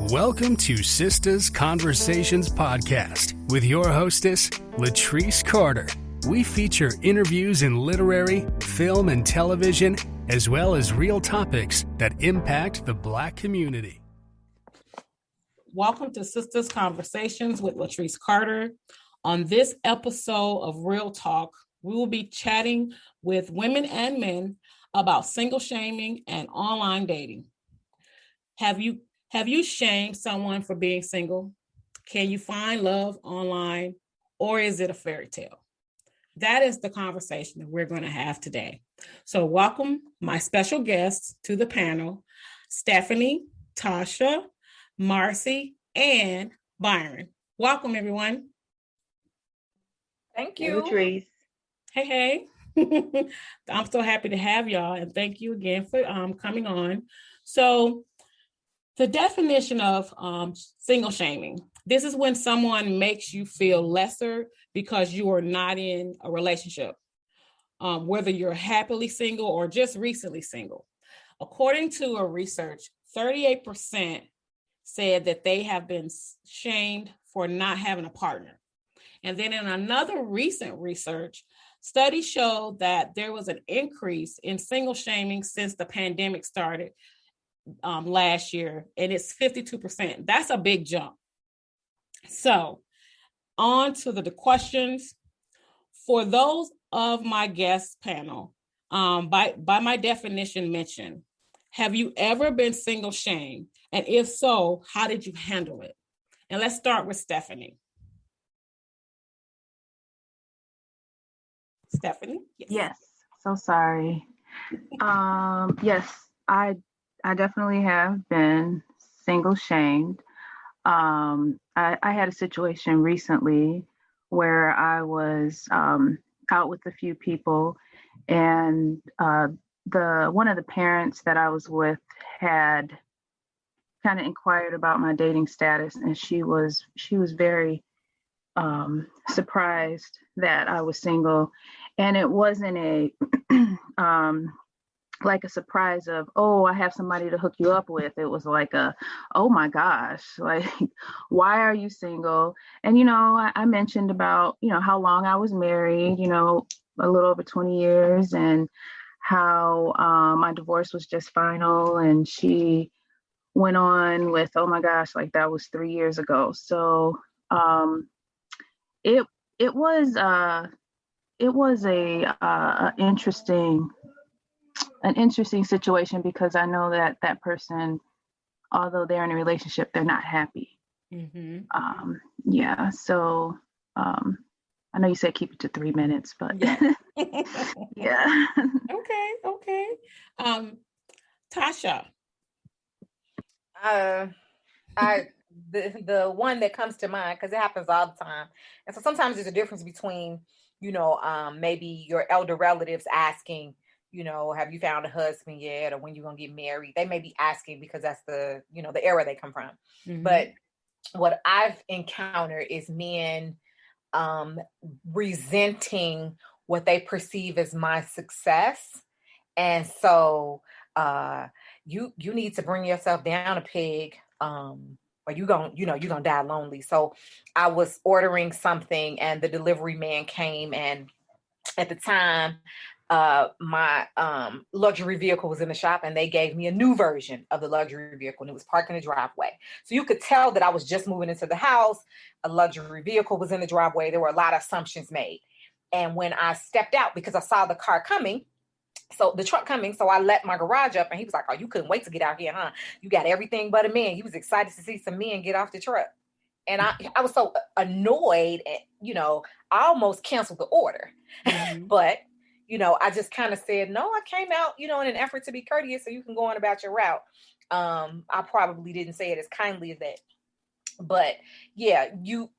Welcome to Sisters Conversations podcast with your hostess, Letrise Carter. We feature interviews in literary, film, and television, as well as real topics that impact the Black community. Welcome to Sisters Conversations with Letrise Carter. On this episode of Real Talk, we will be chatting with women and men about single shaming and online dating. Have you shamed someone for being single? Can you find love online, or is it a fairy tale? That is the conversation that we're going to have today. So welcome my special guests to the panel, Stephanie, Tasha, Marcy, and Byron. Welcome, everyone. Thank you. Letrise. Hey. I'm so happy to have y'all, and thank you again for coming on. So the definition of single shaming, this is when someone makes you feel lesser because you are not in a relationship, whether you're happily single or just recently single. According to a research, 38% said that they have been shamed for not having a partner. And then in another recent research, studies showed that there was an increase in single shaming since the pandemic started last year, and it's 52%. That's a big jump. So on to the questions. For those of my guest panel, by my definition mentioned, have you ever been single shamed? And if so, how did you handle it? And let's start with Stephanie. Stephanie? Yes. So sorry. Yes, I definitely have been single shamed. I had a situation recently where I was out with a few people, and one of the parents that I was with had kind of inquired about my dating status, and she was very surprised that I was single. And it wasn't a like a surprise of, oh, I have somebody to hook you up with. It was like oh my gosh, like, why are you single? And, I mentioned about, how long I was married, a little over 20 years, and how my divorce was just final. And she went on with, oh my gosh, like that was 3 years ago. So it was an interesting situation, because I know that person, although they're in a relationship, they're not happy. Mm-hmm. So I know you said keep it to 3 minutes, but yeah. Okay. Tasha. The one that comes to mind, because it happens all the time. And so sometimes there's a difference between, maybe your elder relatives asking, have you found a husband yet? Or when you're going to get married? They may be asking because that's the era they come from. Mm-hmm. But what I've encountered is men resenting what they perceive as my success. And so you need to bring yourself down a peg, or you're gonna die lonely. So I was ordering something, and the delivery man came, and at the time, my luxury vehicle was in the shop, and they gave me a new version of the luxury vehicle, and it was parked in the driveway. So you could tell that I was just moving into the house. A luxury vehicle was in the driveway. There were a lot of assumptions made. And when I stepped out, because I saw the car coming, so the truck coming, so I let my garage up, and he was like, oh, you couldn't wait to get out here, huh? You got everything but a man. He was excited to see some men get off the truck. And I was so annoyed, and, I almost canceled the order. Mm-hmm. But, I just kind of said, no, I came out, in an effort to be courteous so you can go on about your route. I probably didn't say it as kindly as that. But yeah, you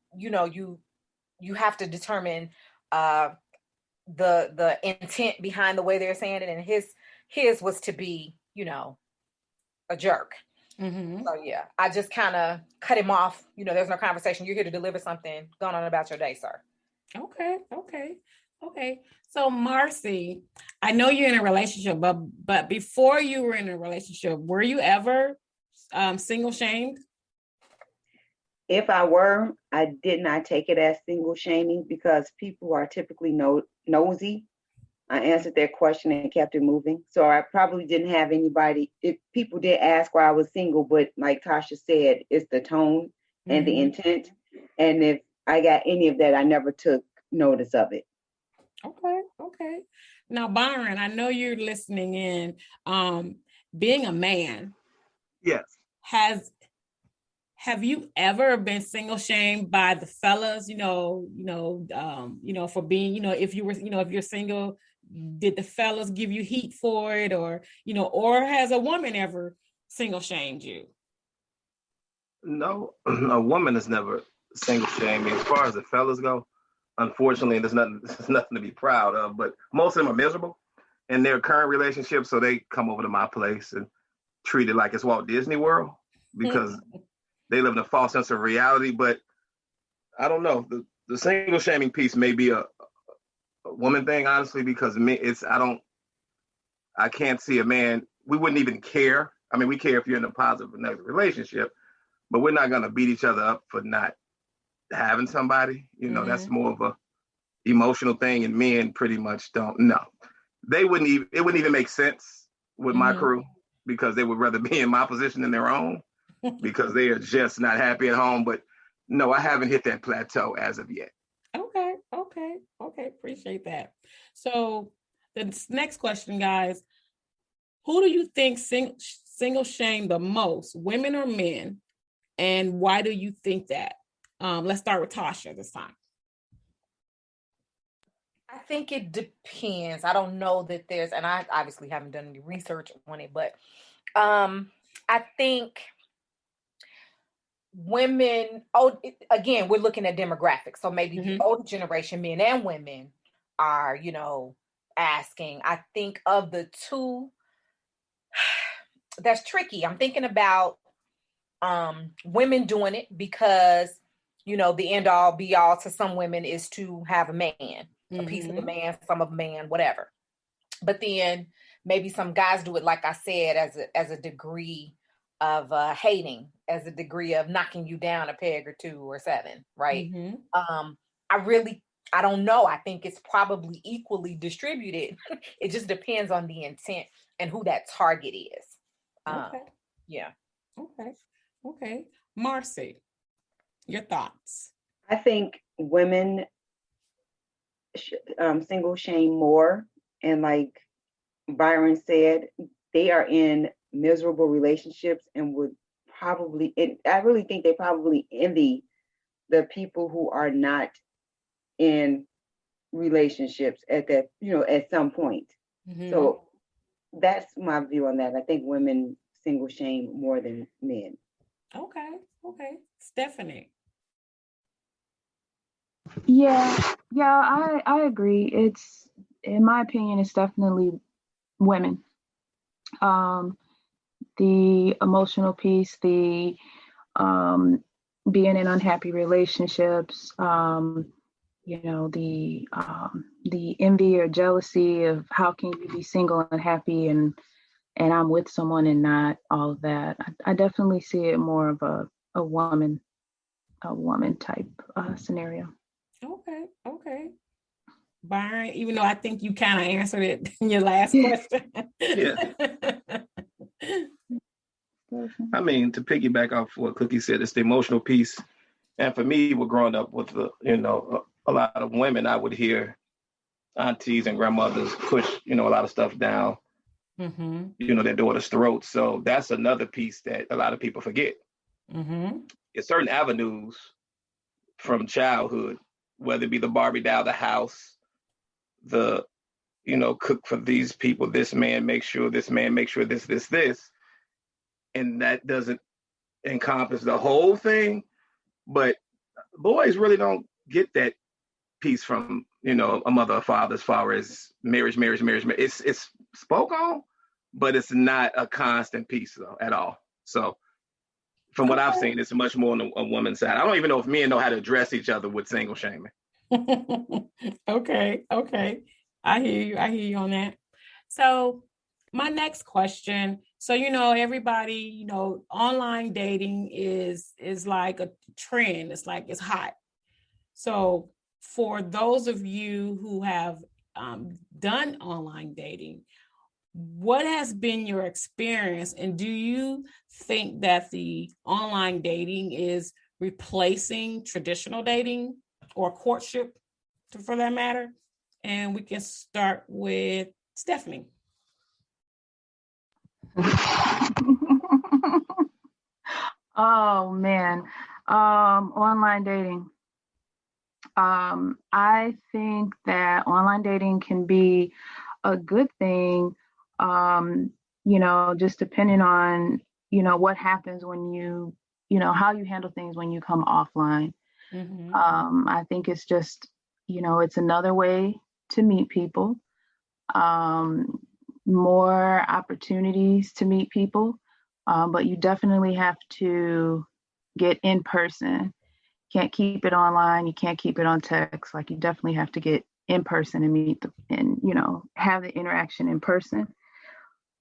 have to determine the intent behind the way they're saying it, and his was to be, a jerk. Mm-hmm. So yeah, I just kind of cut him off. There's no conversation. You're here to deliver something. Go on about your day, sir. Okay. So Marcy, I know you're in a relationship, but before you were in a relationship, were you ever single shamed? If I were, I did not take it as single shaming because people are typically nosy. I answered their question and kept it moving. So I probably didn't have anybody. If people did ask why I was single, but like Tasha said, it's the tone and the intent. And if I got any of that, I never took notice of it. Okay. Now, Byron, I know you're listening in. Being a man, yes. Have you ever been single shamed by the fellas? For being, if you're single, did the fellas give you heat for it, or has a woman ever single shamed you? No, a woman has never single shamed me. As far as the fellas go, unfortunately, there's nothing to be proud of. But most of them are miserable in their current relationships, so they come over to my place and treat it like it's Walt Disney World because they live in a false sense of reality. But I don't know. The single shaming piece may be a woman thing, honestly, because I can't see a man. We wouldn't even care. I mean, we care if you're in a positive or negative relationship, but we're not going to beat each other up for not having somebody. That's more of a emotional thing, and men pretty much don't know. It wouldn't even make sense with my crew because they would rather be in my position than their own because they are just not happy at home. But no, I haven't hit that plateau as of yet. Okay. Appreciate that. So the next question, guys, who do you think single shame the most, women or men? And why do you think that? Let's start with Tasha this time. I think it depends. I don't know that and I obviously haven't done any research on it, but I think women, again, we're looking at demographics. So maybe the older generation, men and women are, asking. I think of the two, that's tricky. I'm thinking about women doing it because, the end all be all to some women is to have a man, a piece of a man, some of a man, whatever. But then maybe some guys do it, like I said, as a degree of hating, as a degree of knocking you down a peg or 2 or 7, right? I don't know. I think it's probably equally distributed. It just depends on the intent and who that target is. Yeah. Okay. Marcy, your thoughts? I think women single shame more. And like Byron said, they are in miserable relationships and would probably, I really think they probably envy the people who are not in relationships at that, at some point. So that's my view on that. I think women single shame more than men. Okay. Stephanie. Yeah, I agree. It's, in my opinion, it's definitely women. The emotional piece, the being in unhappy relationships, the envy or jealousy of how can you be single and happy and I'm with someone and not, all of that. I definitely see it more of a woman type scenario. Okay. Byron, even though I think you kind of answered it in your last question. Yeah. I mean, to piggyback off what Cookie said, it's the emotional piece. And for me, we're growing up with a lot of women. I would hear aunties and grandmothers push, a lot of stuff down, their daughters' throats. So that's another piece that a lot of people forget. It's certain avenues from childhood, whether it be the Barbie doll, the house, the, cook for these people, this man, make sure this, this. And that doesn't encompass the whole thing. But boys really don't get that piece from, a mother or father as far as marriage. It's spoke on, but it's not a constant piece though at all. So from what I've seen, it's much more on a woman's side. I don't even know if men know how to address each other with single shaming. Okay. I hear you on that. So my next question. So, everybody, online dating is like a trend. It's like, it's hot. So for those of you who have done online dating, what has been your experience? And do you think that the online dating is replacing traditional dating or courtship, for that matter? And we can start with Stephanie. Oh man, online dating. I think that online dating can be a good thing, just depending on, what happens when how you handle things when you come offline. Mm-hmm. I think it's just, it's another way to meet people, more opportunities to meet people, but you definitely have to get in person. Can't keep it online. You can't keep it on text. Like, you definitely have to get in person and have the interaction in person.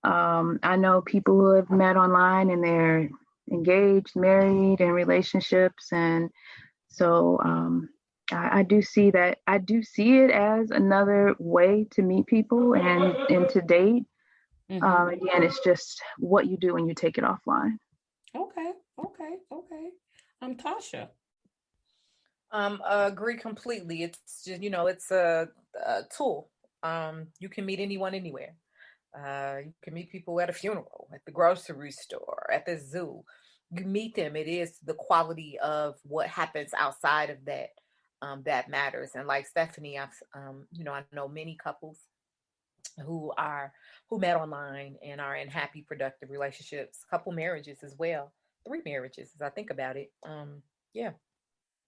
I know people who have met online and they're engaged, married, in relationships. And so I do see that. I do see it as another way to meet people and to date. Mm-hmm. Again, it's just what you do when you take it offline. Okay. Tasha. Agree completely. It's just, it's a tool. You can meet anyone anywhere. You can meet people at a funeral, at the grocery store, at the zoo. You meet them. It is the quality of what happens outside of that that matters. And like Stephanie, I know many couples who met online and are in happy, productive relationships. Couple marriages as well. 3 marriages, as I think about it. Yeah.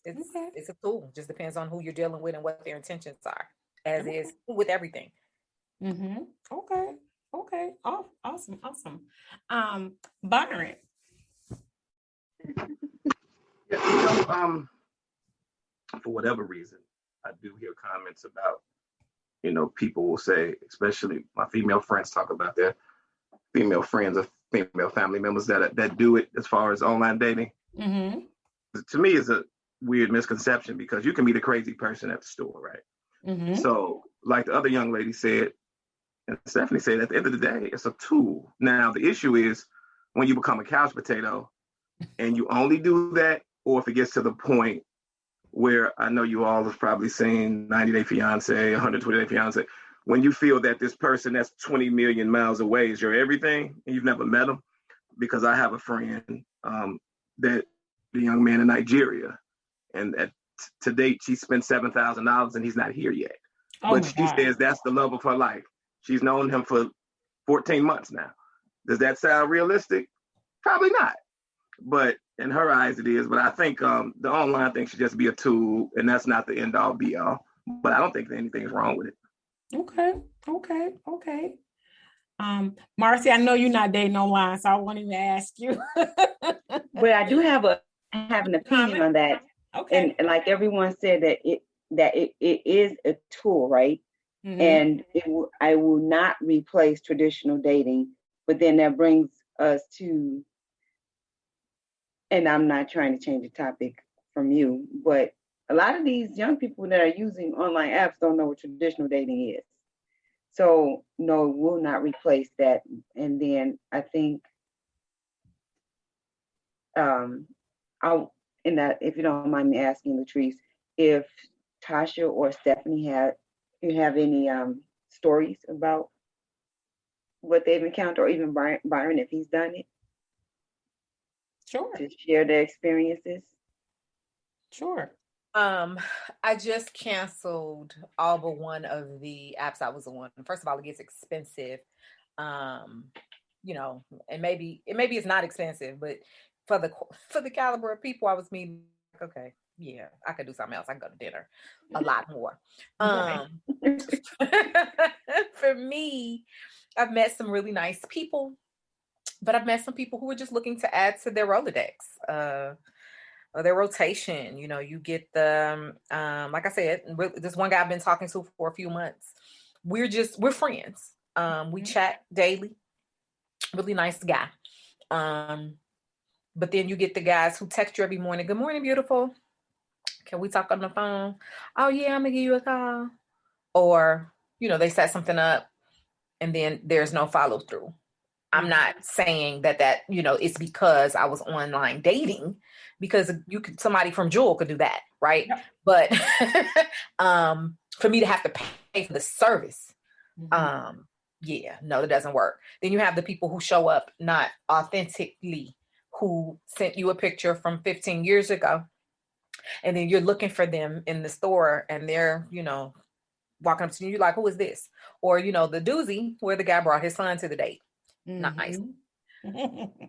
It's a tool. Just depends on who you're dealing with and what their intentions are, as is with everything. Mm-hmm. Okay. Oh, awesome. Byron. Yeah, for whatever reason, I do hear comments about, people will say, especially my female friends talk about their female friends or female family members that do it as far as online dating. Mm-hmm. To me, it's a weird misconception because you can meet a crazy person at the store, right? Mm-hmm. So, like the other young lady said, and Stephanie said, at the end of the day, it's a tool. Now, the issue is when you become a couch potato and you only do that, or if it gets to the point where I know you all have probably seen 90 Day Fiance, 120 Day Fiance, when you feel that this person that's 20 million miles away is your everything and you've never met them. Because I have a friend that the young man in Nigeria, and to date, she spent $7,000 and he's not here yet. But she says that's the love of her life. She's known him for 14 months now. Does that sound realistic? Probably not. But in her eyes, it is. But I think the online thing should just be a tool, and that's not the end all be all. But I don't think anything's wrong with it. Okay. Marcy, I know you're not dating online, so I won't even ask you. But I do have an opinion on that. Okay. And like everyone said, that it is a tool, right? Mm-hmm. And I will not replace traditional dating. But then that brings us to, and I'm not trying to change the topic from you, but a lot of these young people that are using online apps don't know what traditional dating is. So no, it will not replace that. And then I think if you don't mind me asking, Letrise, if Tasha or Stephanie have any stories about what they've encountered, or even Byron, if he's done it. Sure. To share their experiences. Sure. I just canceled all but one of the apps I was on. First of all, it gets expensive. And maybe it's not expensive, but for the caliber of people I was meeting, okay, yeah, I could do something else. I can go to dinner a lot more. For me, I've met some really nice people, but I've met some people who are just looking to add to their Rolodex, or their rotation. You get the, like I said, this one guy I've been talking to for a few months. We're friends. We chat daily. really nice guy. But then you get the guys who text you every morning, good morning, beautiful. Can we talk on the phone? Oh yeah, I'm gonna give you a call. Or, they set something up and then there's no follow through. I'm not saying that it's because I was online dating, because somebody from Jewel could do that, right? Yep. But for me to have to pay for the service, that doesn't work. Then you have the people who show up not authentically, who sent you a picture from 15 years ago, and then you're looking for them in the store and they're, walking up to you, you're like, who is this? Or, the doozy where the guy brought his son to the date. Nice.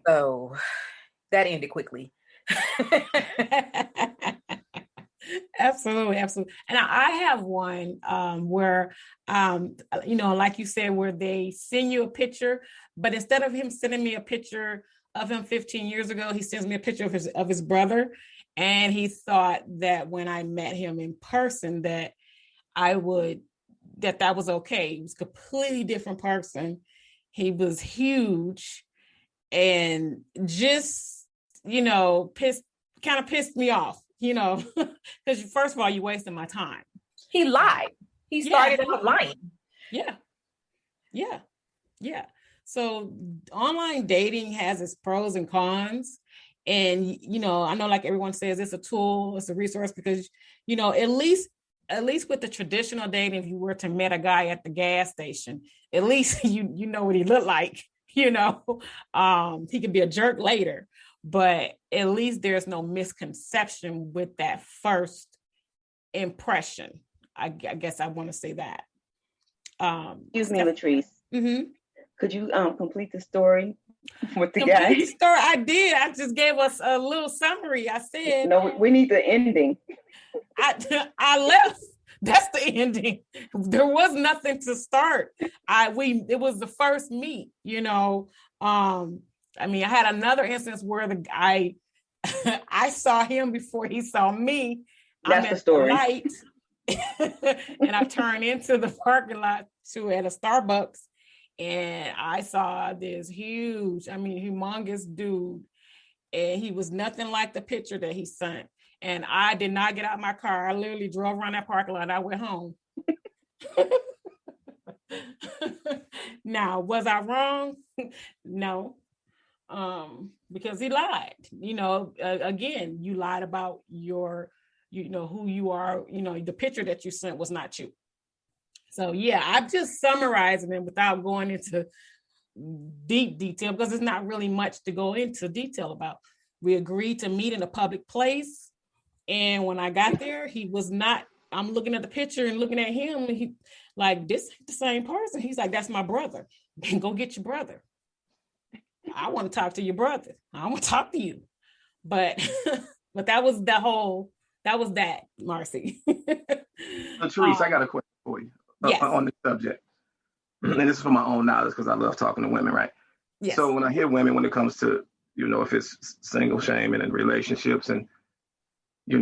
So that ended quickly. Absolutely. And I have one where, like you said, where they send you a picture, but instead of him sending me a picture of him 15 years ago, he sends me a picture of his brother. And he thought that when I met him in person, that that was okay. He was a completely different person. He was huge and just, pissed me off, because first of all, you wasted my time. He lied. He started out lying. Yeah. So online dating has its pros and cons. And, I know, like everyone says, it's a tool, it's a resource, because, at least with the traditional dating, if you were to meet a guy at the gas station, at least you know what he looked like, he could be a jerk later, but at least there's no misconception with that first impression. I guess I want to say that. Excuse me, Letrise. Mm-hmm. Could you complete the story with the guy? The story I did. I just gave us a little summary. I said, no, we need the ending. I left. That's the ending. There was nothing to start. It was the first meet, I had another instance where I saw him before he saw me. That's the story. Light, and I turned into the parking lot at a Starbucks, and I saw this huge, humongous dude, and he was nothing like the picture that he sent. And I did not get out of my car. I literally drove around that parking lot and I went home. Now, was I wrong? No. Because he lied. Again, you lied about your, who you are, the picture that you sent was not you. So yeah, I'm just summarizing it without going into deep detail, because it's not really much to go into detail about. We agreed to meet in a public place. And when I got there, he was not, I'm looking at the picture and looking at him, and he like, this ain't the same person. He's like, that's my brother. Then go get your brother. I want to talk to your brother. I want to talk to you. But that was that, Marcy. Letrise, I got a question for you on this subject. And this is for my own knowledge, because I love talking to women, right? Yes. So when I hear women, when it comes to, if it's single shaming and relationships and,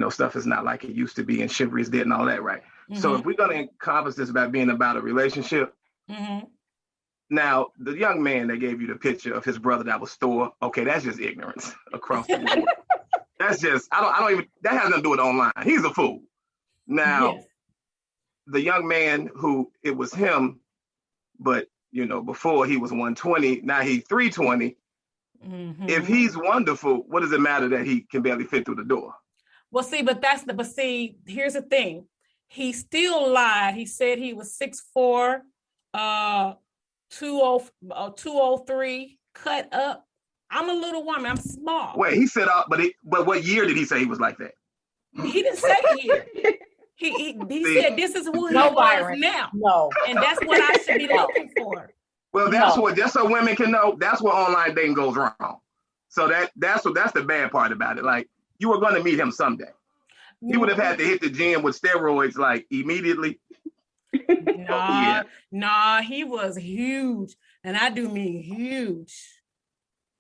stuff is not like it used to be and chivalry is dead and all that, right? Mm-hmm. So if we're going to encompass this about being about a relationship, now the young man that gave you the picture of his brother that was store, okay, that's just ignorance across the board. That's just, I don't even, that has nothing to do with online. He's a fool. Now, the young man who, it was him, but, before he was 120, now he's 320. Mm-hmm. If he's wonderful, what does it matter that he can barely fit through the door? Well, see, here's the thing. He still lied. He said he was 6'4", 203, cut up. I'm a little woman. I'm small. Wait, he said, but what year did he say he was like that? He didn't say year. He said this is who he was now. No. And that's what I should be looking for. Well, that's what, just so women can know, that's where online dating goes wrong. So that's the bad part about it. Like, you were going to meet him someday. He would have had to hit the gym with steroids like immediately. Nah, he was huge. And I do mean huge.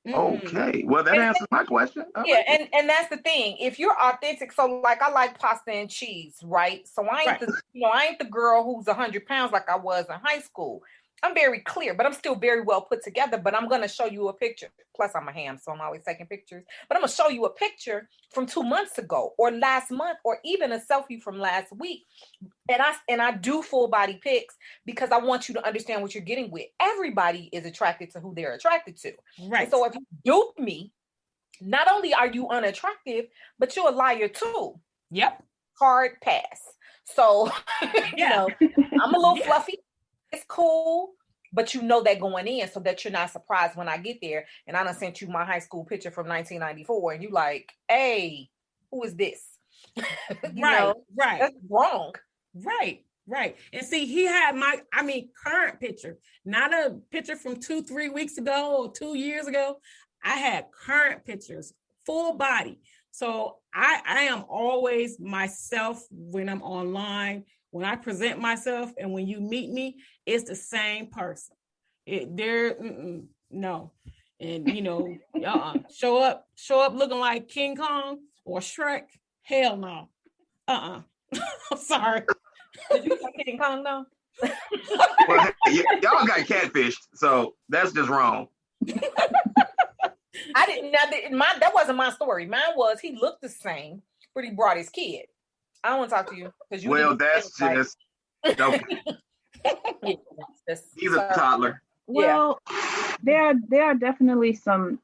Okay, well, that answers my question. Yeah, and that's the thing. If you're authentic, so like I like pasta and cheese, right? So I ain't the girl who's 100 pounds like I was in high school. I'm very clear, but I'm still very well put together. But I'm going to show you a picture. Plus, I'm a ham, so I'm always taking pictures. But I'm going to show you a picture from 2 months ago or last month or even a selfie from last week. And I do full body pics because I want you to understand what you're getting with. Everybody is attracted to who they're attracted to. Right. And so if you dupe me, not only are you unattractive, but you're a liar too. Yep. Hard pass. So, you know, I'm a little fluffy. It's cool, but you know that going in so that you're not surprised when I get there. And I done sent you my high school picture from 1994 and you like, hey, who is this? Right. That's wrong. Right. And see, he had current picture, not a picture from 2-3 weeks ago or 2 years ago. I had current pictures, full body. So I am always myself when I'm online. When I present myself and when you meet me, it's the same person. No. And, you know, show up looking like King Kong or Shrek. Hell no. I'm sorry. Did you say King Kong though? Well, y'all got catfished, so that's just wrong. I didn't. That wasn't my story. Mine was he looked the same, but he brought his kid. I don't want to talk to you because you. Well, that's just okay. He's a toddler. Well, there are definitely some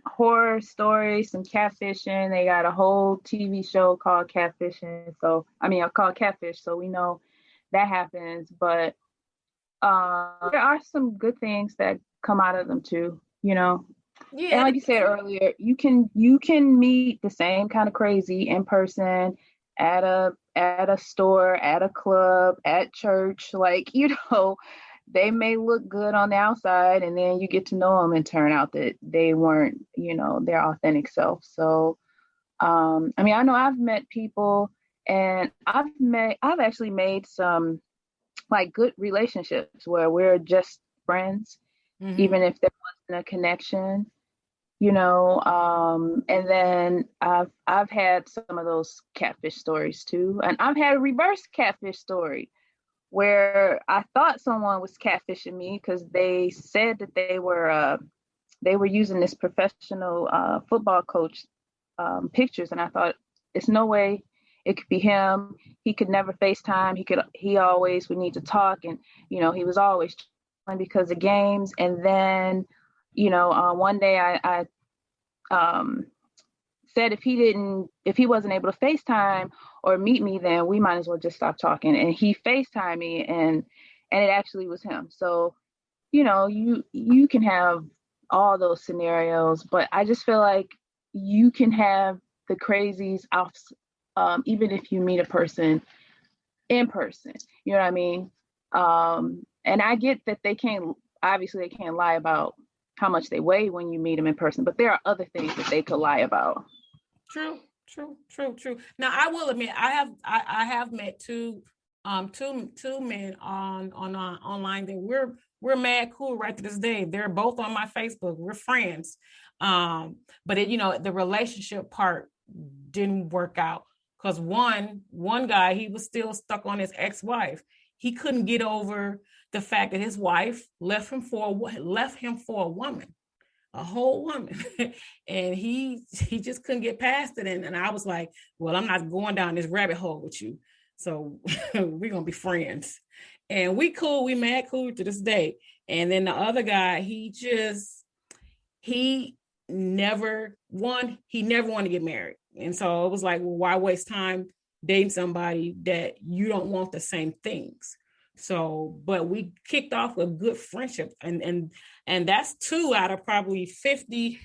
horror stories, some catfishing. They got a whole TV show called Catfishing. So called Catfish. So we know that happens, but there are some good things that come out of them too. You know. Yeah. And like you said earlier, you can meet the same kind of crazy in person at a store, at a club, at church. Like, you know, they may look good on the outside and then you get to know them and turn out that they weren't, you know, their authentic self. So, I know I've met people and I've actually made some like good relationships where we're just friends, even if there wasn't a connection. You know, and then I've had some of those catfish stories too, and I've had a reverse catfish story where I thought someone was catfishing me because they said that they were using this professional football coach pictures, and I thought it's no way it could be him. He could never FaceTime. He always would need to talk, and you know he was always trying because of games, and then. You know, one day I said if he wasn't able to FaceTime or meet me, then we might as well just stop talking. And he FaceTimed me, and it actually was him. So, you know, you can have all those scenarios, but I just feel like you can have the crazies even if you meet a person in person. You know what I mean? And I get that they can't lie about how much they weigh when you meet them in person, but there are other things that they could lie about. True. Now I will admit I have met two men on online that we're mad cool right to this day. They're both on my Facebook. We're friends. But the relationship part didn't work out because one guy, he was still stuck on his ex-wife. He couldn't get over the fact that his wife left him for a woman, a whole woman. And he just couldn't get past it. And I was like, well, I'm not going down this rabbit hole with you. So we're going to be friends. And we mad cool to this day. And then the other guy, he never wanted to get married. And so it was like, well, why waste time dating somebody that you don't want the same things? So, but we kicked off with good friendship, and that's 2 out of probably 50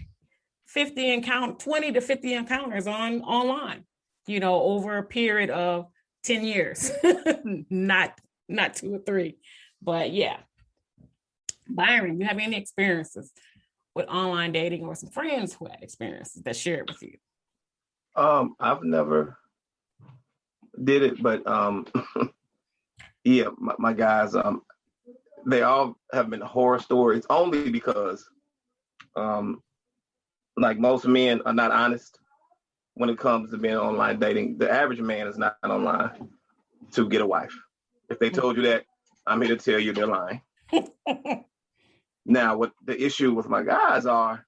20 to 50 encounters online, you know, over a period of 10 years, not 2 or 3, but yeah. Byron, you have any experiences with online dating or some friends who had experiences that shared with you? I've never did it, but yeah, my guys, they all have been horror stories only because, like most men are not honest when it comes to being online dating. The average man is not online to get a wife. If they told you that, I'm here to tell you they're lying. Now, what the issue with my guys are,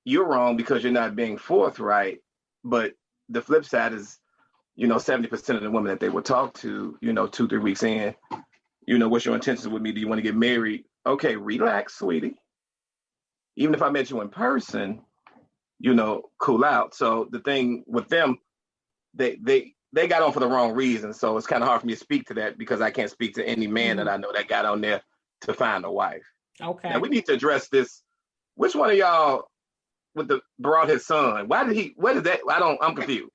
you're wrong because you're not being forthright. But the flip side is, 70% of the women that they would talk to, 2-3 weeks in, what's your intentions with me? Do you want to get married? Okay, relax, sweetie. Even if I met you in person, cool out. So the thing with them, they got on for the wrong reason. So it's kind of hard for me to speak to that because I can't speak to any man that I know that got on there to find a wife. Okay. Now we need to address this. Which one of y'all brought his son? What is that? I'm confused.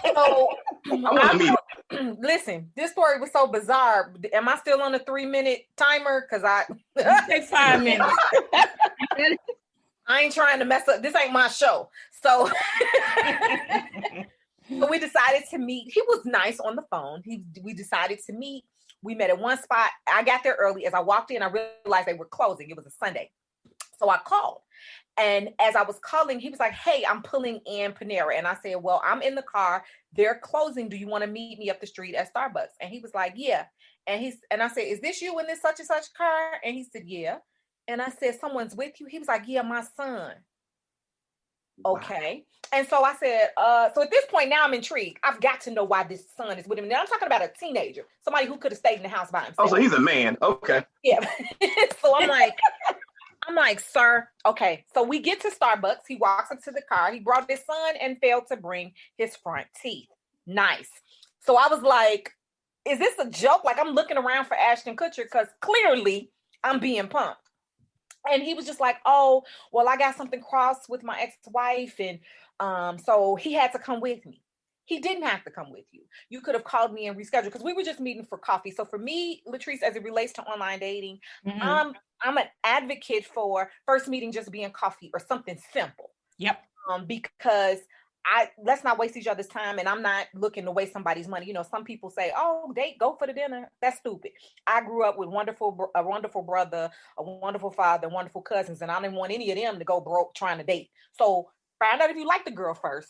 So I want to meet him. Listen, this story was so bizarre. Am I still on a 3-minute timer? Because take 5 minutes. I ain't trying to mess up. This ain't my show. So, so we decided to meet. He was nice on the phone. We decided to meet. We met at one spot. I got there early. As I walked in, I realized they were closing. It was a Sunday. So I called. And as I was calling, he was like, hey, I'm pulling in Panera. And I said, well, I'm in the car. They're closing. Do you want to meet me up the street at Starbucks? And he was like, yeah. And I said, is this you in this such and such car? And he said, yeah. And I said, someone's with you? He was like, yeah, my son. Okay. And so I said, so at this point now I'm intrigued. I've got to know why this son is with him. Now I'm talking about a teenager, somebody who could have stayed in the house by himself. Oh, so he's a man. Okay. Yeah. So I'm like, sir, okay. So we get to Starbucks. He walks into the car. He brought his son and failed to bring his front teeth. Nice. So I was like, is this a joke? Like I'm looking around for Ashton Kutcher because clearly I'm being pumped. And he was just like, oh, well, I got something crossed with my ex-wife. And so he had to come with me. He didn't have to come with you. You could have called me and rescheduled because we were just meeting for coffee. So for me, Letrise, as it relates to online dating, I'm an advocate for first meeting just being coffee or something simple. Yep. Because let's not waste each other's time. And I'm not looking to waste somebody's money. Some people say, oh, go for the dinner. That's stupid. I grew up with a wonderful brother, a wonderful father, wonderful cousins. And I didn't want any of them to go broke trying to date. So find out if you like the girl first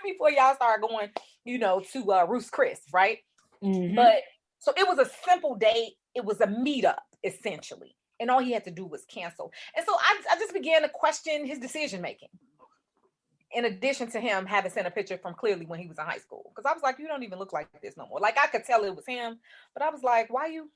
before y'all start going, to Ruth's Chris, right? Mm-hmm. But so it was a simple date. It was a meetup, essentially. And all he had to do was cancel. And so I just began to question his decision-making. In addition to him having sent a picture from clearly when he was in high school. Because I was like, you don't even look like this no more. Like I could tell it was him, but I was like, why you?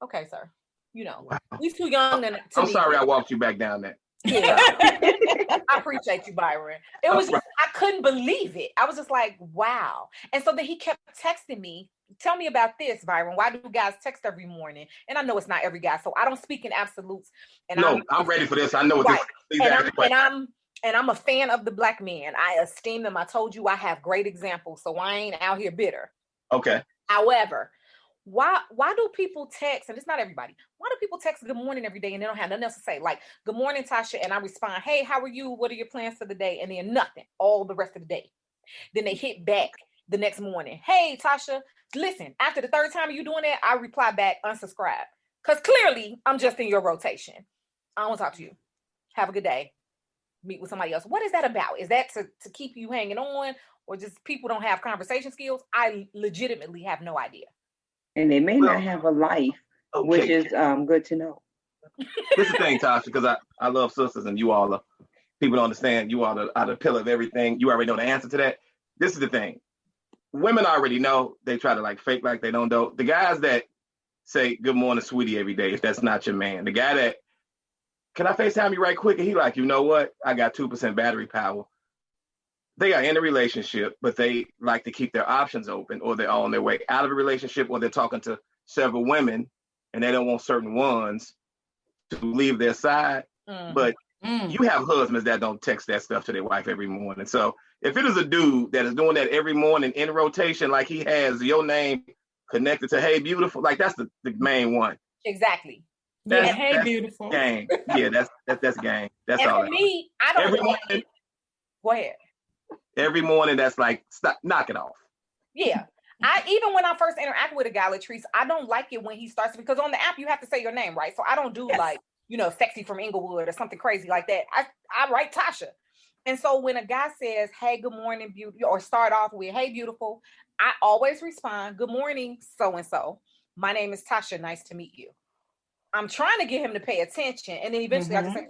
Okay, sir. Wow. He's too young. I'm sorry I walked you back down there. Yeah. I appreciate you, Byron. It was just, I couldn't believe it. I was just like, wow. And so then he kept texting me, tell me about this, Byron. Why do guys text every morning? And I know it's not every guy, so I don't speak in absolutes. And I'm ready for this. I know what right. this is. And I'm a fan of the Black men. I esteem them. I told you I have great examples, so I ain't out here bitter. Okay. However, why do people text, and it's not everybody, why do people text good morning every day and they don't have nothing else to say? Like, good morning, Tasha, and I respond, hey, how are you? What are your plans for the day? And then nothing all the rest of the day. Then they hit back the next morning. Hey, Tasha, listen, after the third time you doing that, I reply back, unsubscribe. Because clearly, I'm just in your rotation. I don't want to talk to you. Have a good day. Meet with somebody else. What is that about? Is that to keep you hanging on, or just people don't have conversation skills? I legitimately have no idea. And they may not have a life, which is good to know. This is the thing, Tasha, because I love sisters, and you all are, people don't understand, you all are the pillar of everything. You already know the answer to that. This is the thing. Women already know. They try to fake like they don't know. The guys that say good morning, sweetie, every day, if that's not your man. The guy that, can I FaceTime you right quick? And he like, you know what? I got 2% battery power. They are in a relationship, but they like to keep their options open, or they're on their way out of a relationship, or they're talking to several women and they don't want certain ones to leave their side. Mm-hmm. But you have husbands that don't text that stuff to their wife every morning. So if it is a dude that is doing that every morning in rotation, like he has your name connected to Hey Beautiful, like that's the main one. Exactly. Hey Beautiful. Gang. Yeah, that's gang. That's and all. For me, I don't know. Go ahead. Every morning, that's like, stop, knock it off. Yeah. Even when I first interact with a guy, Letrise, I don't like it when he starts, because on the app, you have to say your name, right? So I don't do sexy from Inglewood or something crazy like that. I write Tasha. And so when a guy says, hey, good morning, beauty, or start off with, hey, beautiful, I always respond, good morning, so-and-so. my name is Tasha. Nice to meet you. I'm trying to get him to pay attention. And then eventually I just say,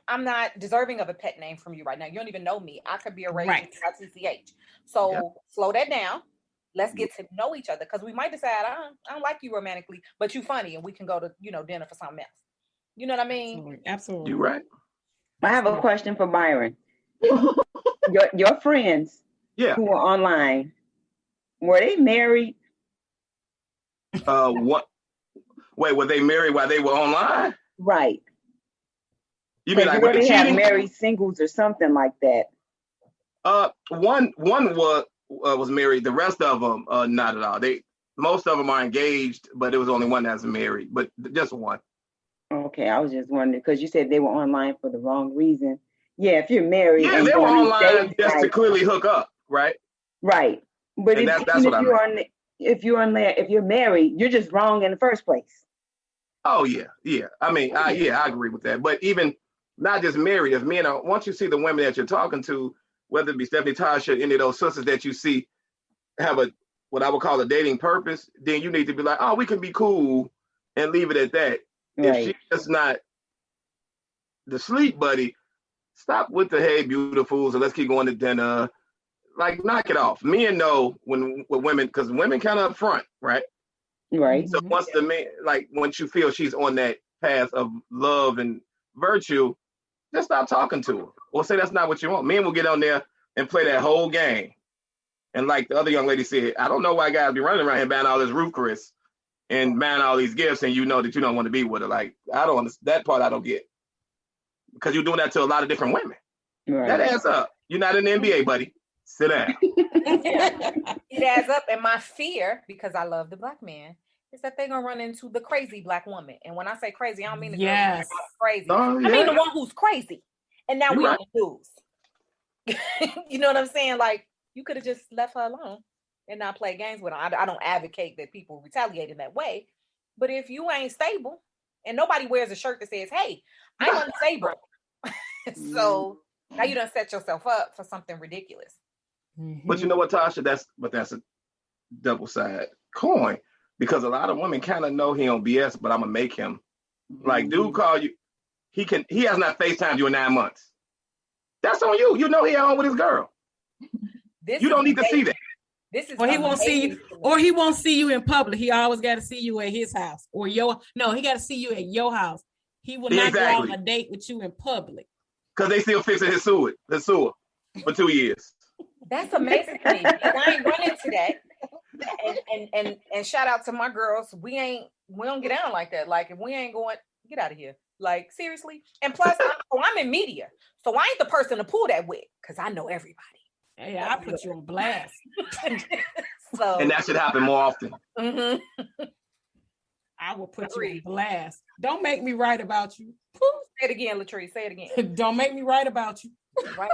I'm not deserving of a pet name from you right now. You don't even know me. I could be a raging TCH. So slow that down. Let's get to know each other. Because we might decide, I don't like you romantically, but you funny. And we can go to, dinner for something else. You know what I mean? Absolutely. You're right. I have a question for Byron. Your friends who were online, were they married? What? Wait, were they married while they were online? Right. You mean like they cheating? have married singles or something like that? One was married. The rest of them, not at all. Most of them are engaged, but there was only one that's married. But just one. Okay, I was just wondering because you said they were online for the wrong reason. Yeah, if you're married, yeah, they were online just to clearly hook up, right? Right. But if you're married, you're just wrong in the first place. Oh yeah. I mean, I agree with that. But even not just married, if men are, once you see the women that you're talking to, whether it be Stephanie, Tasha, any of those sisters that you see have what I would call a dating purpose, then you need to be like, oh, we can be cool and leave it at that. Right. If she's just not the sleep buddy, stop with the hey beautifuls and let's keep going to dinner. Like, knock it off. Men know with women, because women kind of upfront, right? Right. So once the man, once you feel she's on that path of love and virtue, just stop talking to her or say that's not what you want. Men will get on there and play that whole game. And like the other young lady said, I don't know why guys be running around here buying all this Ruth Chris and buying all these gifts and you know that you don't want to be with her. Like, I don't understand. That part I don't get. Because you're doing that to a lot of different women. Right. That adds up. You're not in the NBA, buddy. Sit down. It adds up. And my fear, because I love the Black man, is that they're going to run into the crazy Black woman. And when I say crazy, I don't mean the girl who's crazy. I mean the one who's crazy. And now we on the news. You know what I'm saying? Like, you could have just left her alone and not play games with her. I don't advocate that people retaliate in that way. But if you ain't stable, and nobody wears a shirt that says, hey, I'm unstable. So now you done set yourself up for something ridiculous. But you know what, Tasha? That's a double side coin, because a lot of women kind of know he on BS, but I'm gonna make him. Like, dude call you. He has not FaceTimed you in 9 months. That's on you. You know he at home with his girl. You don't need to see that. This is he won't see you, or he won't see you in public. He always got to see you at his house or he got to see you at your house. He will not go on a date with you in public. Because they still fixing his sewer for 2 years. That's amazing to me. I ain't running to that. And shout out to my girls. We don't get down like that. Like, if we ain't going, get out of here. Like, seriously. And plus, I'm in media, so I ain't the person to pull that with because I know everybody. Hey, I put you on blast. And that should happen more often. Mm-hmm. I will put you on blast. Don't make me write about you. Say it again, Letrise. Say it again. Don't make me write about you. Right.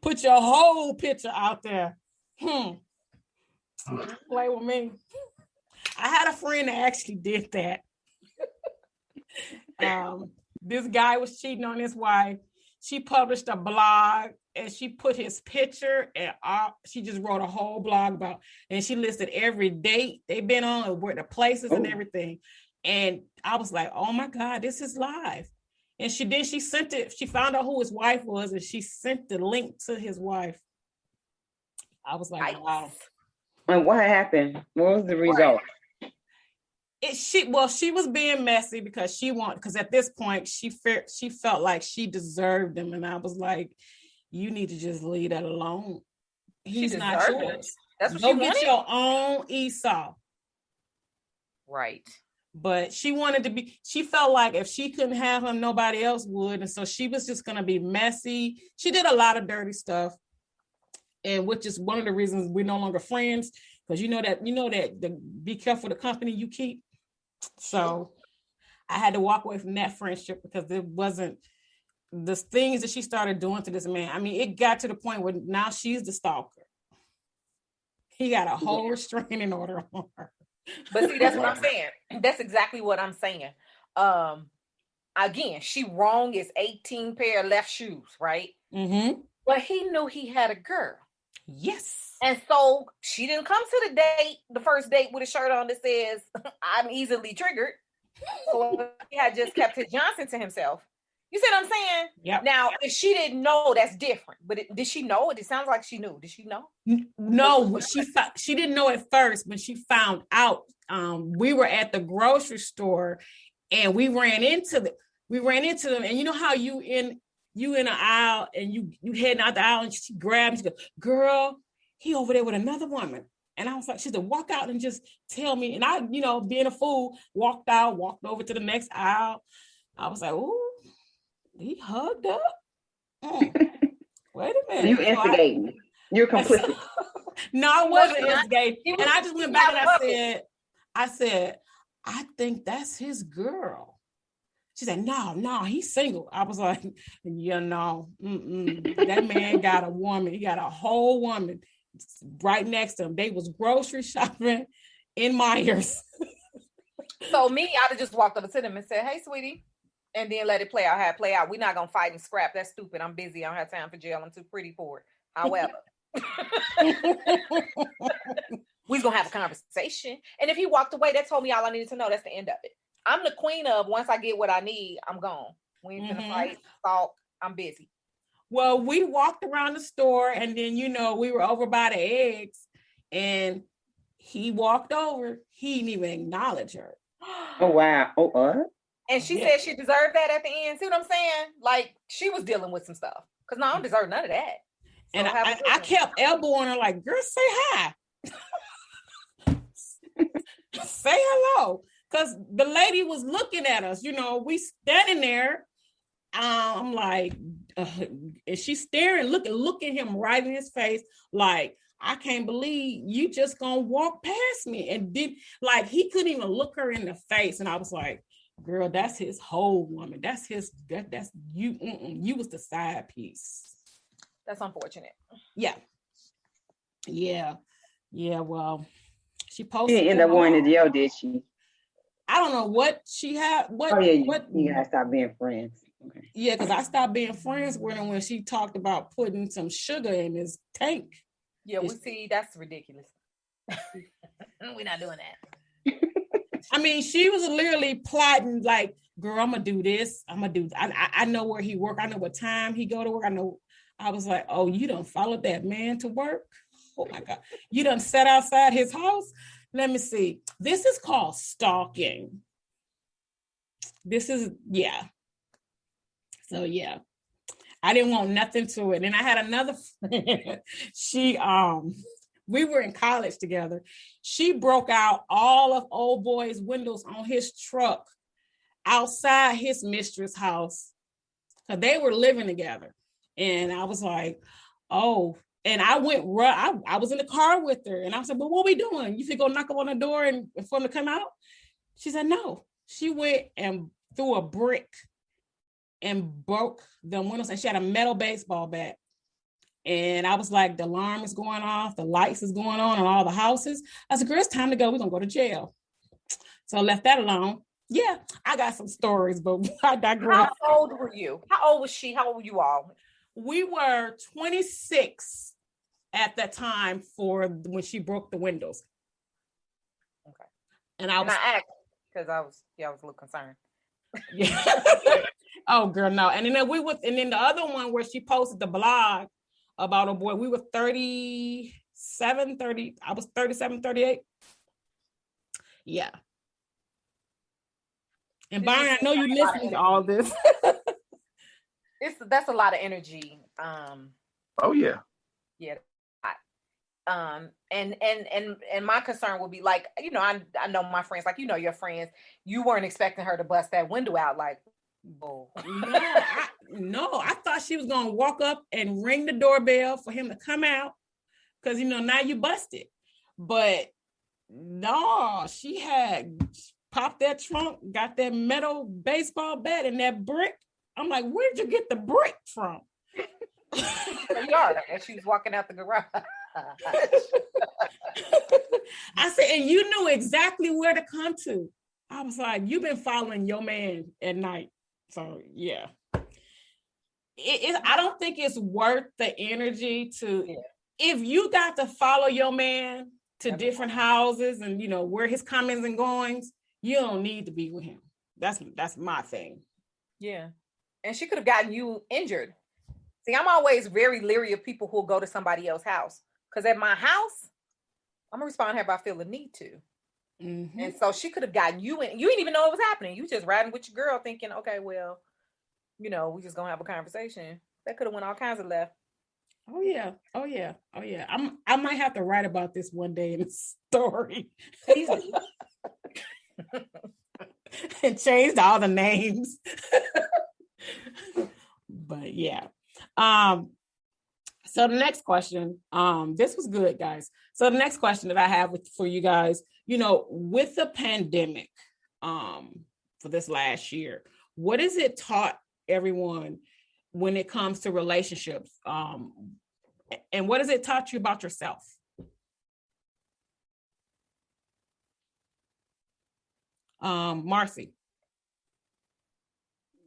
Put your whole picture out there. Play with me. I had a friend that actually did that. This guy was cheating on his wife. She published a blog and she put his picture and she just wrote a whole blog about, and she listed every date they've been on and where the places and everything. And I was like, oh my God, this is live. And she sent it. She found out who his wife was and she sent the link to his wife. I was like, wow. And what happened? What was the result? She was being messy because at this point she felt like she deserved him, and I was like, you need to just leave that alone. He's not yours. That's what Go get your own Esau. Right. But she felt like if she couldn't have him, nobody else would, and so she was just gonna be messy. She did a lot of dirty stuff, and which is one of the reasons we're no longer friends, because you know that be careful the company you keep. So I had to walk away from that friendship because it wasn't the things that she started doing to this man. I mean, it got to the point where now she's the stalker. He got a whole restraining order on her. But see, that's what I'm saying. That's exactly what I'm saying. Again, she wrong as 18 pair of left shoes, right? Mm-hmm. But he knew he had a girl. Yes. And so she didn't come to the first date with a shirt on that says, I'm easily triggered. So he had just kept his Johnson to himself. You see what I'm saying? Yeah. Now, if she didn't know, that's different. But did she know? It sounds like she knew. Did she know? No, she didn't know at first, but she found out. We were at the grocery store, and we ran into them. And you know how you in an aisle, and you heading out the aisle, and she grabs, she goes, "Girl, he over there with another woman." And I was like, she said, "Walk out and just tell me." And I, being a fool, walked over to the next aisle. I was like, "Ooh, he hugged up." Wait a minute. You instigating. You're complicit. No, I wasn't instigating. And I just went back and I said, "I think that's his girl." She said, no, he's single. I was like, yeah, no. That man got a woman. He got a whole woman right next to him. They was grocery shopping in Myers. So me, I'd have just walked over to them and said, "Hey, sweetie," and then let it play out how it play out. We're not going to fight and scrap. That's stupid. I'm busy. I don't have time for jail. I'm too pretty for it. However, we're going to have a conversation. And if he walked away, that told me all I needed to know. That's the end of it. I'm the queen of, once I get what I need, I'm gone. We ain't gonna fight, talk. I'm busy. Well, we walked around the store, and then, we were over by the eggs, and he walked over. He didn't even acknowledge her. Oh, wow. Oh, what? And she said she deserved that at the end. See what I'm saying? Like, she was dealing with some stuff. Because no, I don't deserve none of that. So and I kept elbowing her like, "Girl, say hi." Say hello. Because the lady was looking at us, we standing there. I'm like, and she's staring, looking him right in his face, like, "I can't believe you just gonna walk past me." And then, like, he couldn't even look her in the face. And I was like, "Girl, that's his whole woman. That's that's you. You was the side piece." That's unfortunate. Yeah. Well, she She posted. didn't end up going to jail, did she? I don't know what she had. You gotta stop being friends. Okay. Yeah, because I stopped being friends with her when she talked about putting some sugar in his tank. Yeah, we see that's ridiculous. We're not doing that. I mean, she was literally plotting, like, "Girl, I'm gonna do this. I'm gonna do. I know where he work. I know what time he go to work. I know." I was like, "Oh, you done followed that man to work? Oh my God, you done sat outside his house." Let me see. This is called stalking. This is, yeah. So yeah, I didn't want nothing to it. And I had another friend. We were in college together. She broke out all of old boy's windows on his truck outside his mistress' house. So they were living together. And I was like, "Oh." And I went, I was in the car with her, and I said, "But what are we doing? You should go knock on the door and for him to come out?" She said, "No." She went and threw a brick and broke the windows, and she had a metal baseball bat. And I was like, the alarm is going off, the lights is going on in all the houses. I said, "Girl, it's time to go. We're going to go to jail." So I left that alone. Yeah, I got some stories, but I digress. How old were you? How old was she? How old were you all? We were 26 at that time for when she broke the windows. Okay. And I asked because I was a little concerned. Yeah. Oh, girl, no. And then and then the other one where she posted the blog about a boy, we were 37, 30. I was 37, 38. Yeah. And Byron, I know you listening to all this. That's a lot of energy. Oh yeah. Yeah. And my concern would be like, I know my friends, like, your friends, you weren't expecting her to bust that window out like, bull. No, I thought she was gonna walk up and ring the doorbell for him to come out, because now you busted. But no, she had popped that trunk, got that metal baseball bat and that brick. I'm like, "Where'd you get the brick from?" And she was walking out the garage. I said, "And you knew exactly where to come to." I was like, "You've been following your man at night." So yeah, I don't think it's worth the energy to if you got to follow your man to different houses and where his comings and goings, you don't need to be with him. That's my thing. Yeah. And she could have gotten you injured. See, I'm always very leery of people who'll go to somebody else's house. Because at my house, I'm gonna respond however I feel the need to. Mm-hmm. And so she could have gotten you in. You didn't even know it was happening. You just riding with your girl thinking, okay, well, we just gonna have a conversation. That could have went all kinds of left. Oh yeah. I might have to write about this one day in a story. And changed all the names. But yeah. So the next question, this was good, guys. So the next question that I have for you guys, with the pandemic, for this last year, what has it taught everyone when it comes to relationships? And what has it taught you about yourself? Marcy.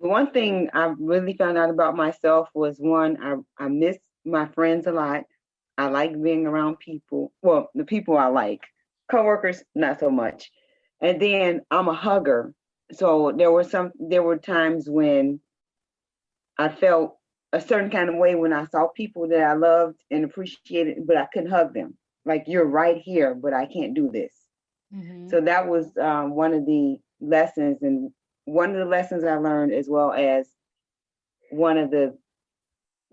The one thing I really found out about myself was, one, I miss my friends a lot. I like being around people. Well, the people I like. Coworkers, not so much. And then I'm a hugger. So there were times when I felt a certain kind of way when I saw people that I loved and appreciated, but I couldn't hug them. Like, you're right here, but I can't do this. Mm-hmm. So that was one of the lessons, and one of the lessons I learned, as well as one of the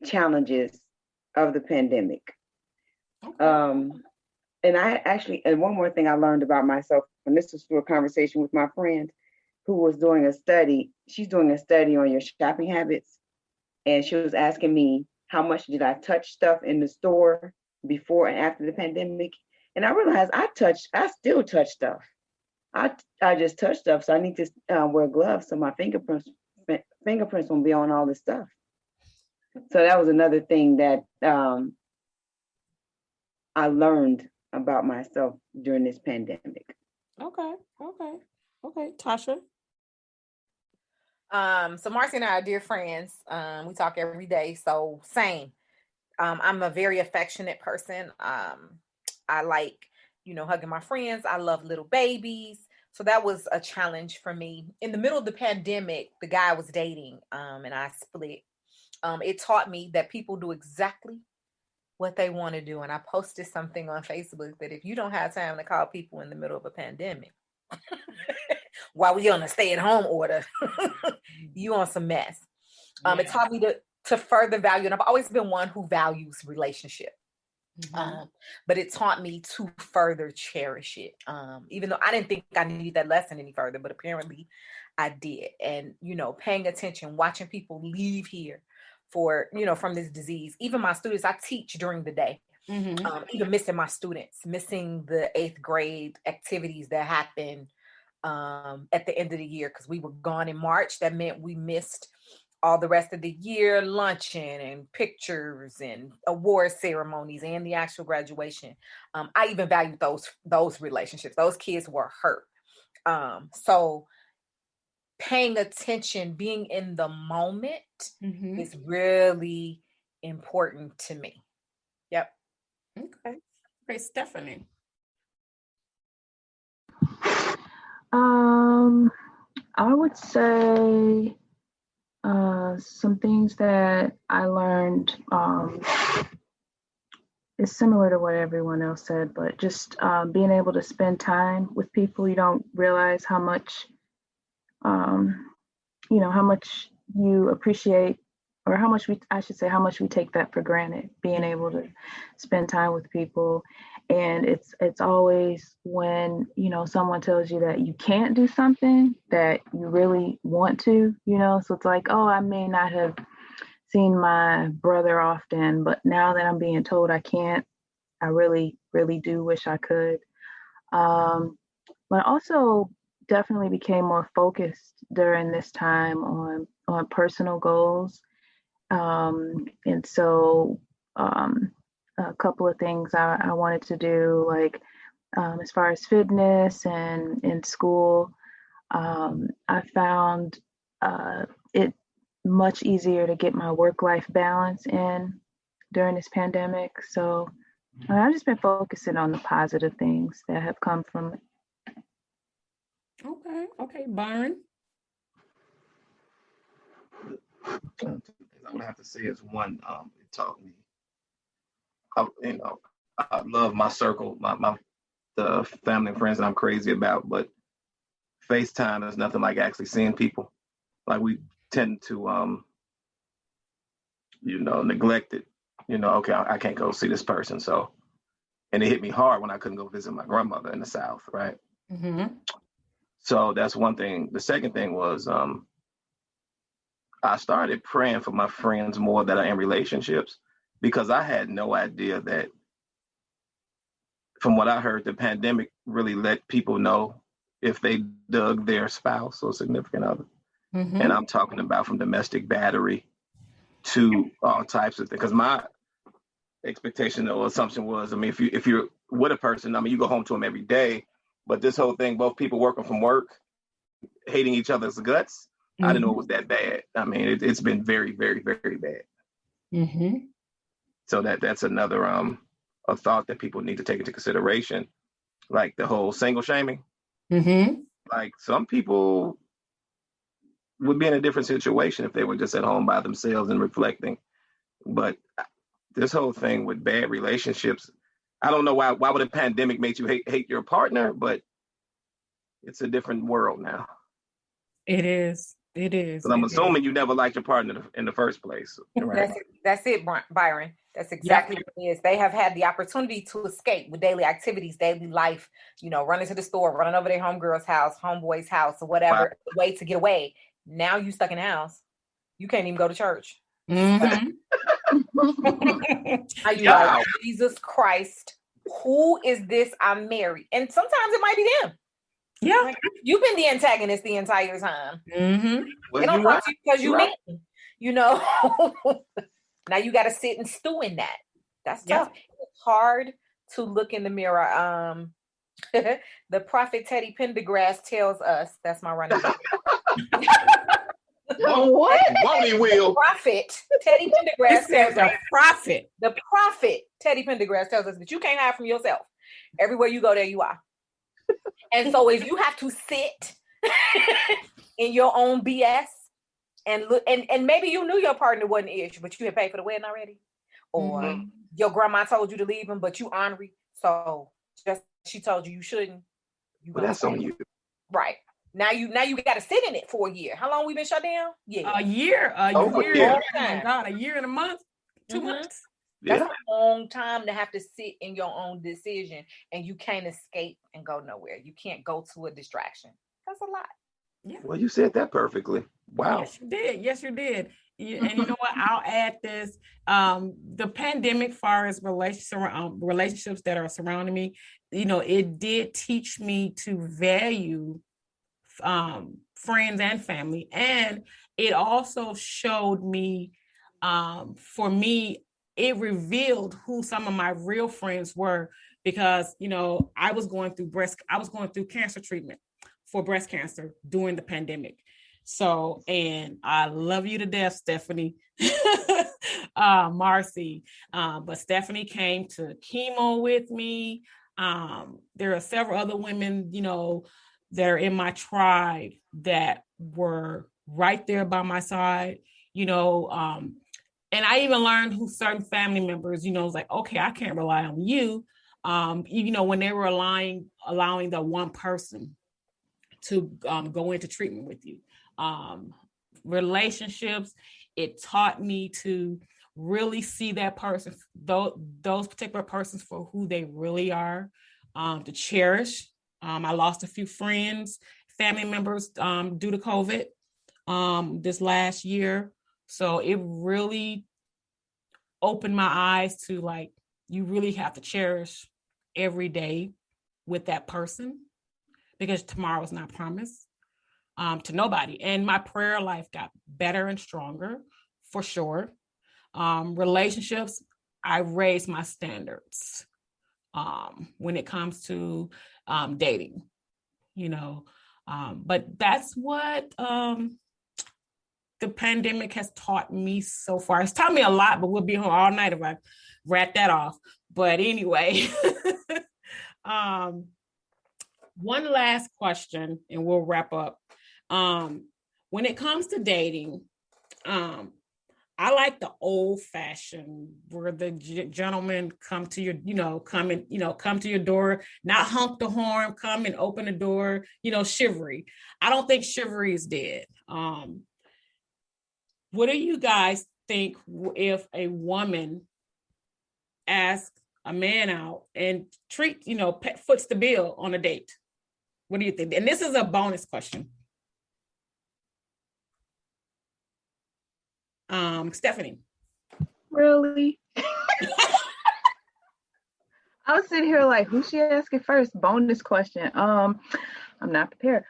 challenges of the pandemic. Okay. And one more thing I learned about myself, and this was through a conversation with my friend who was doing a study. She's doing a study on your shopping habits. And she was asking me, how much did I touch stuff in the store before and after the pandemic? And I realized I still touch stuff. I just touch stuff. So I need to wear gloves so my fingerprints won't be on all this stuff. So that was another thing that I learned about myself during this pandemic. Okay. Tasha? So Marcy and I are dear friends. We talk every day. So same. I'm a very affectionate person. I like, hugging my friends. I love little babies. So that was a challenge for me. In the middle of the pandemic, the guy I was dating, and I split. It taught me that people do exactly what they want to do. And I posted something on Facebook that if you don't have time to call people in the middle of a pandemic, while we on a stay-at-home order, you on some mess. Yeah. It taught me to further value, and I've always been one who values relationship. Mm-hmm. But it taught me to further cherish it. Even though I didn't think I needed that lesson any further, but apparently I did. And, paying attention, watching people leave here for, from this disease. Even my students, I teach during the day. Mm-hmm. Even missing my students, missing the 8th grade activities that happened at the end of the year, because we were gone in March. That meant we missed all the rest of the year, luncheon and pictures and award ceremonies and the actual graduation. I even valued those relationships. Those kids were hurt. So paying attention, being in the moment, mm-hmm. is really important to me. Yep. Okay, Stephanie. I would say some things that I learned is similar to what everyone else said, but just being able to spend time with people. You don't realize how much, how much you appreciate, or how much how much we take that for granted, being able to spend time with people. And it's always when, someone tells you that you can't do something that you really want to, so it's like, oh, I may not have seen my brother often, but now that I'm being told I can't, I really, really do wish I could. But also definitely became more focused during this time on personal goals. And so a couple of things I wanted to do, like as far as fitness and in school, I found it much easier to get my work-life balance in during this pandemic. So I've just been focusing on the positive things that have come from it. Okay, Byron. I would have to say is one, it taught me, I love my circle, the family and friends that I'm crazy about, but FaceTime is nothing like actually seeing people. Like we tend to, neglect it. Okay, I can't go see this person. So, and it hit me hard when I couldn't go visit my grandmother in the South, right? Mm-hmm. So that's one thing. The second thing was I started praying for my friends more that are in relationships because I had no idea that, from what I heard, the pandemic really let people know if they dug their spouse or significant other. Mm-hmm. And I'm talking about from domestic battery to all types of things. Because my expectation or assumption was, I mean, if you're with a person, I mean, you go home to them every day. But this whole thing, both people working from work, hating each other's guts, I didn't know it was that bad. I mean, it's been very, very, very bad. Mm-hmm. So that's another a thought that people need to take into consideration, like the whole single shaming. Mm-hmm. Like some people would be in a different situation if they were just at home by themselves and reflecting. But this whole thing with bad relationships, I don't know why would a pandemic make you hate your partner, but it's a different world now. It is. Because I'm assuming you never liked your partner in the first place, right? That's it, Byron. That's exactly what it is. They have had the opportunity to escape with daily activities, daily life, running to the store, running over their homegirl's house, homeboy's house, or whatever, way to get away. Now you stuck in the house. You can't even go to church. Mm-hmm. Are you like, Jesus Christ, who is this I'm married? And sometimes it might be them. Yeah. Like, you've been the antagonist the entire time. Mm-hmm. They don't talk to you because you mean, Now you got to sit and stew in that. That's tough. It's hard to look in the mirror. The prophet Teddy Pendergrass tells us, that's my running back. What? Won't he will? Prophet Teddy Pendergrass tells us. The prophet Teddy Pendergrass tells us that you can't hide from yourself. Everywhere you go, there you are. And so if you have to sit in your own BS and look, and maybe you knew your partner wasn't ish, but you had paid for the wedding already, or your grandma told you to leave him, but you ornery, so just she told you shouldn't. But that's on you, right? Now you got to sit in it for a year. How long we been shut down? A year. Oh my God, a year and a month, 2 months. That's a long time to have to sit in your own decision, and you can't escape and go nowhere. You can't go to a distraction. That's a lot. Yeah. Well, you said that perfectly. Wow. Yes, you did. And you know what? I'll add this. The pandemic, far as relationships that are surrounding me, it did teach me to value friends and family. And it also showed me, for me, it revealed who some of my real friends were, because I was going through cancer treatment for breast cancer during the pandemic. So, and I love you to death, Stephanie, Marcy, but Stephanie came to chemo with me. There are several other women, that are in my tribe that were right there by my side, and I even learned who certain family members, was like, okay, I can't rely on you. When they were allowing the one person to go into treatment with you. Relationships, it taught me to really see that person, those particular persons, for who they really are, to cherish. I lost a few friends, family members due to COVID this last year. So it really opened my eyes to, like, you really have to cherish every day with that person, because tomorrow is not promised to nobody. And my prayer life got better and stronger, for sure. Relationships, I raised my standards when it comes to dating, but that's what the pandemic has taught me so far. It's taught me a lot, but we'll be home all night if I wrap that off. But anyway, one last question and we'll wrap up. When it comes to dating, I like the old fashioned where the gentleman come to your, come to your door, not honk the horn, come and open the door, chivalry. I don't think chivalry is dead. What do you guys think if a woman asks a man out and foots the bill on a date? What do you think? And this is a bonus question. Stephanie. Really? I was sitting here like, who she asking first? Bonus question. I'm not prepared.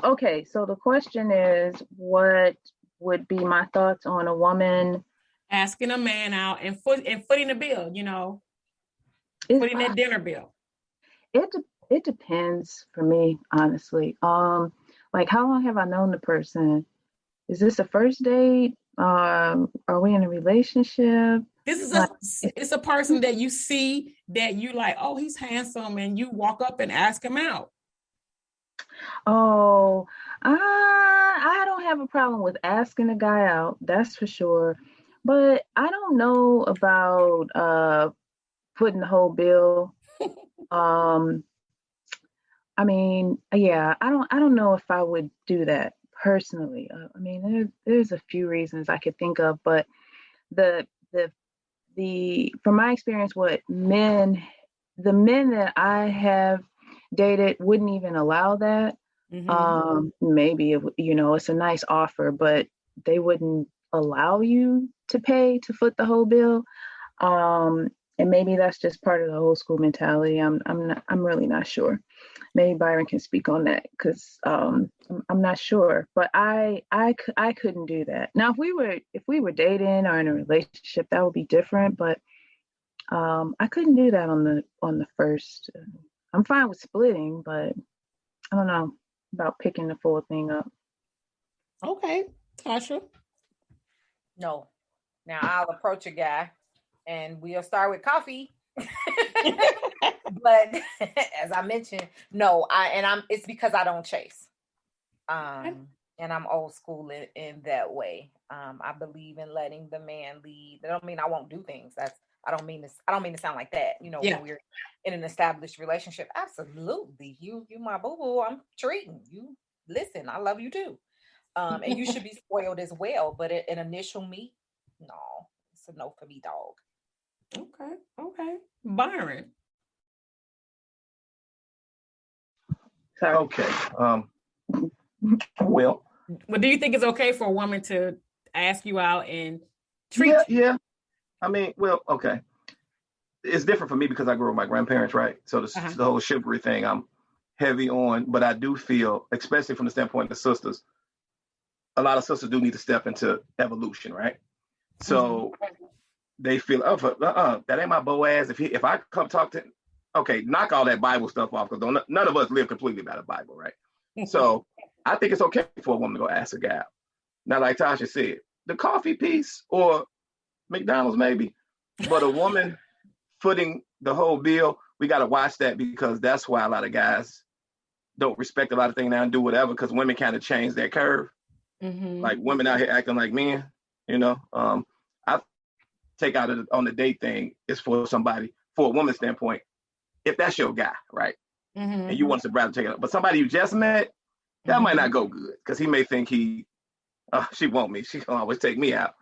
Okay, so the question is, what would be my thoughts on a woman asking a man out and footing the bill, footing that dinner bill? It depends for me, honestly. Like, how long have I known the person? Is this a first date? Are we in a relationship? This is it's a person that you see that you like, oh, he's handsome, and you walk up and ask him out. Oh, I don't have a problem with asking a guy out, that's for sure. But I don't know about footing the whole bill. I mean, yeah, I don't know if I would do that personally. I mean, there's a few reasons I could think of, but the from my experience, the men that I have dated wouldn't even allow that. Mm-hmm. Maybe it's a nice offer, but they wouldn't allow you to pay to foot the whole bill. And maybe that's just part of the old school mentality. I'm really not sure. Maybe Byron can speak on that because I'm not sure. But I couldn't do that. Now, if we were dating or in a relationship, that would be different. But I couldn't do that on the first. I'm fine with splitting, but I don't know about picking the full thing up. Okay, Tasha. No. Now I'll approach a guy and we'll start with coffee. But as I mentioned, no, it's because I don't chase. And I'm old school in that way. I believe in letting the man lead. That don't mean I won't do things. I don't mean to sound like that. When we're in an established relationship, absolutely. You my boo-boo, I'm treating you. Listen, I love you too. And you should be spoiled as well. But an initial meet, no, it's a no for me, dog. Okay. Byron. Sorry. Okay. Well, do you think it's okay for a woman to ask you out and treat you? Yeah. I mean, well, okay. It's different for me because I grew up with my grandparents, right? So the whole chivalry thing, I'm heavy on, but I do feel, especially from the standpoint of sisters, a lot of sisters do need to step into evolution, right? So they feel, that ain't my Boaz. If I come talk to him, okay, knock all that Bible stuff off because none of us live completely by the Bible, right? So I think it's okay for a woman to go ask a guy out. Now, like Tasha said, the coffee piece or McDonald's maybe, but a woman footing the whole bill, we got to watch that because that's why a lot of guys don't respect a lot of things now and do whatever because women kind of change their curve. Mm-hmm. Like women out here acting like men, I take out on the date thing is for a woman's standpoint, if that's your guy, right? Mm-hmm. And you want to rather take it up. But somebody you just met, that might not go good because he may think she want me. She can always take me out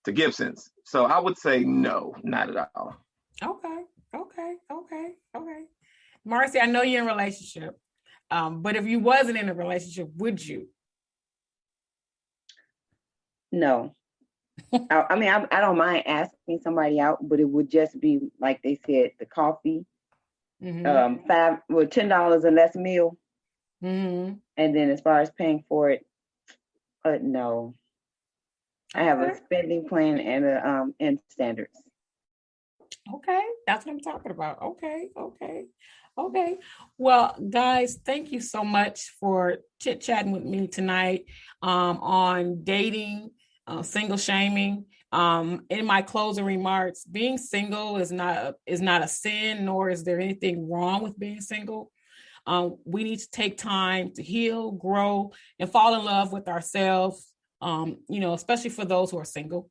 to Gibson's. So I would say no, not at all. Okay. Marcy, I know you're in a relationship, but if you wasn't in a relationship, would you? No. I don't mind asking somebody out, but it would just be like they said, the coffee, $10 or less meal, and then as far as paying for it, no. I have a spending plan and standards. Okay, that's what I'm talking about. Okay. Well, guys, thank you so much for chit-chatting with me tonight on dating, single shaming. In my closing remarks, being single is not a sin, nor is there anything wrong with being single. We need to take time to heal, grow, and fall in love with ourselves, especially for those who are single.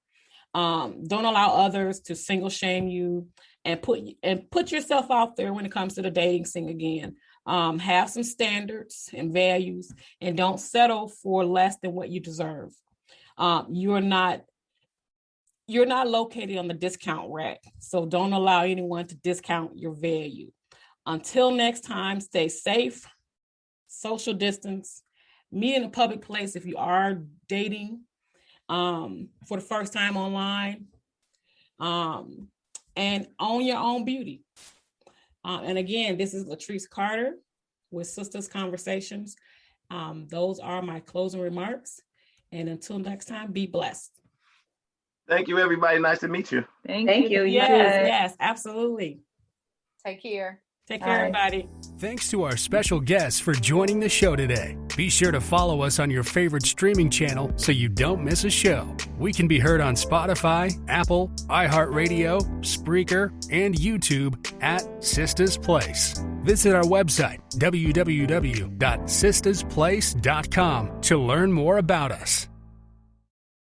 Don't allow others to single shame you, and put yourself out there when it comes to the dating scene again. Have some standards and values, and don't settle for less than what you deserve. You're not located on the discount rack, so don't allow anyone to discount your value. Until next time, stay safe, social distance, meet in a public place if you are dating for the first time online, and own your own beauty. And again, this is Letrise Carter with Sisters Conversations. Those are my closing remarks. And until next time, be blessed. Thank you, everybody. Nice to meet you. Thank you. Yes, absolutely. Take care. Take care, everybody. Thanks to our special guests for joining the show today. Be sure to follow us on your favorite streaming channel so you don't miss a show. We can be heard on Spotify, Apple, iHeartRadio, Spreaker, and YouTube at Sisters Place. Visit our website, www.sistersplace.com, to learn more about us.